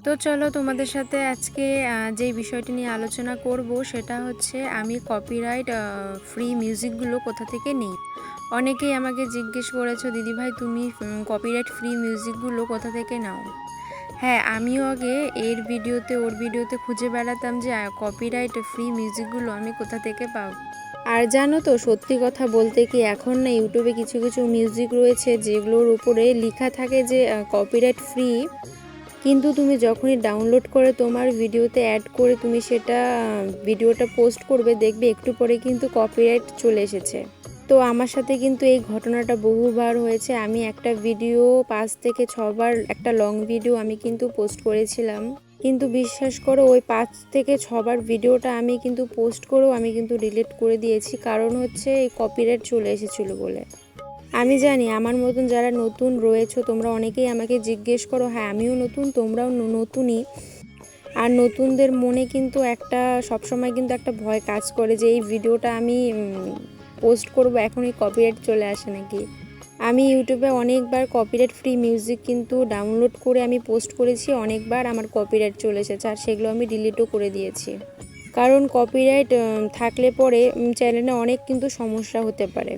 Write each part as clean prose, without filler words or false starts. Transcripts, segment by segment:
তো চলো তোমাদের সাথে আজকে যেই বিষয়টি নিয়ে আলোচনা করব সেটা হচ্ছে আমি কপিরাইট ফ্রি মিউজিকগুলো কোথা থেকে নিই। অনেকেই আমাকে জিজ্ঞেস করেছো দিদিভাই তুমি কপিরাইট ফ্রি মিউজিকগুলো কোথা থেকে নাও। হ্যাঁ, আমিও আগে এর ভিডিওতে ওর ভিডিওতে খুঁজে বেড়াতাম যে কপিরাইট ফ্রি মিউজিকগুলো আমি কোথা থেকে পাবো। আর জানো তো, সত্যি কথা বলতে কি এখন না ইউটিউবে কিছু কিছু মিউজিক রয়েছে যেগুলোর উপরে লেখা থাকে যে কপিরাইট ফ্রি, কিন্তু তুমি যখনই ডাউনলোড করে তোমার ভিডিওতে অ্যাড করে তুমি সেটা ভিডিওটা পোস্ট করবে, দেখবে একটু পরে কিন্তু কপিরাইট চলে এসেছে। তো আমার সাথে কিন্তু এই ঘটনাটা বহুবার হয়েছে। আমি একটা ভিডিও 5 থেকে 6 বার একটা লং ভিডিও আমি কিন্তু পোস্ট করেছিলাম, কিন্তু বিশ্বাস করো ওই 5 থেকে 6 বার ভিডিওটা আমি কিন্তু পোস্ট করেও আমি কিন্তু ডিলিট করে দিয়েছি, কারণ হচ্ছে এই কপিরাইট চলে এসেছিলো বলে। আমি জানি আমার মতন যারা নতুন রয়েছো তোমরা অনেকেই আমাকে জিজ্ঞেস করো, হ্যাঁ আমিও নতুন, তোমরাও নতুনই। আর নতুনদের মনে কিন্তু একটা সবসময় কিন্তু একটা ভয় কাজ করে যে এই ভিডিওটা আমি পোস্ট করব এখনই কপিরাইট চলে আসে নাকি। আমি ইউটিউবে অনেকবার কপিরাইট ফ্রি মিউজিক কিন্তু ডাউনলোড করে আমি পোস্ট করেছি, অনেকবার আমার কপিরাইট চলে এসেছে আর সেগুলো আমি ডিলিটও করে দিয়েছি, কারণ কপিরাইট থাকলে পরে চ্যানেলে অনেক কিন্তু সমস্যা হতে পারে।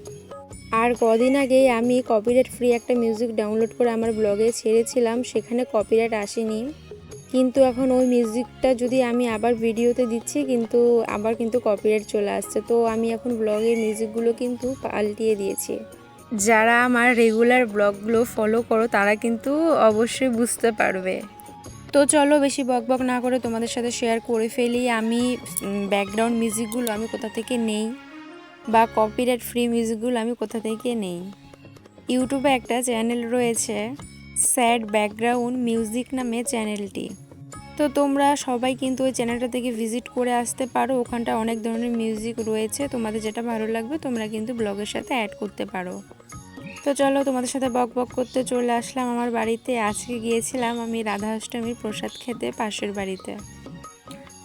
আর কদিন আগেই আমি কপিরাইট ফ্রি একটা মিউজিক ডাউনলোড করে আমার ব্লগে ছেড়েছিলাম, সেখানে কপিরাইট আসেনি, কিন্তু এখন ওই মিউজিকটা যদি আমি আবার ভিডিওতে দিচ্ছি কিন্তু আবার কিন্তু কপিরাইট চলে আসছে। তো আমি এখন ব্লগের মিউজিকগুলো কিন্তু পাল্টিয়ে দিয়েছি। যারা আমার রেগুলার ব্লগগুলো ফলো করো তারা কিন্তু অবশ্যই বুঝতে পারবে। তো চলো বেশি বকবক না করে তোমাদের সাথে শেয়ার করে ফেলি আমি ব্যাকগ্রাউন্ড মিউজিকগুলো আমি কোথা থেকে নেই, বা কপিরাইট ফ্রি মিউজিকগুলো আমি কোথা থেকে নেই। ইউটিউবে একটা চ্যানেল রয়েছে স্যাড ব্যাকগ্রাউন্ড মিউজিক নামে চ্যানেলটি। তো তোমরা সবাই কিন্তু ওই চ্যানেলটা থেকে ভিজিট করে আসতে পারো, ওখানটা অনেক ধরনের মিউজিক রয়েছে, তোমাদের যেটা ভালো লাগবে তোমরা কিন্তু ব্লগের সাথে অ্যাড করতে পারো। তো চলো তোমাদের সাথে বক বক করতে চলে আসলাম আমার বাড়িতে। আজকে গিয়েছিলাম আমি রাধা অষ্টমীর প্রসাদ খেতে পাশের বাড়িতে।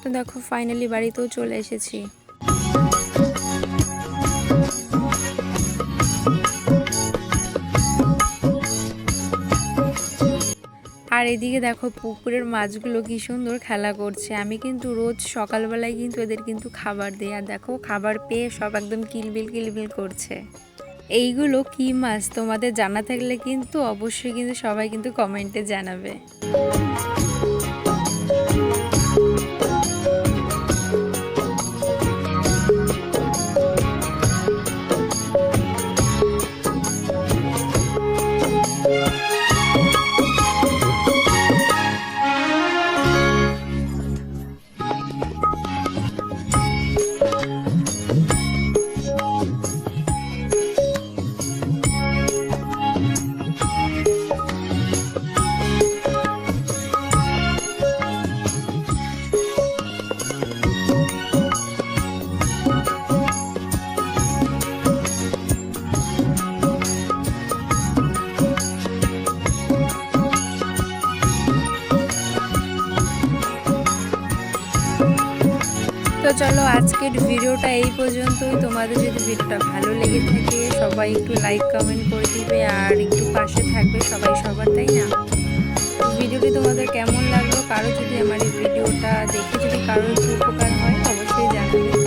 তো দেখো ফাইনালি বাড়িতেও চলে এসেছি। আর এদিকে দেখো পুকুরের মাছগুলো কি সুন্দর খেলা করছে। আমি কিন্তু রোজ সকালবেলায় কিন্তু এদের কিন্তু খাবার দিই, আর দেখো খাবার পেয়ে সব একদম কিলবিল কিলবিল করছে। এইগুলো কি মাছ তোমাদের জানা থাকলে কিন্তু অবশ্যই কিন্তু সবাই কিন্তু কমেন্টে জানাবে। তো চলো আজকের ভিডিওটা এই পর্যন্তই। তোমাদের যদি ভিডিওটা ভালো লেগে থাকে সবাই একটু লাইক কমেন্ট করে দিবে আর একটু পাশে থাকবে সবাই সবার, তাই না? ভিডিওটি তোমাদের কেমন লাগলো, কারো যদি আমার এই ভিডিওটা দেখে যদি কারোর একটু উপকার হয় অবশ্যই জানাবে।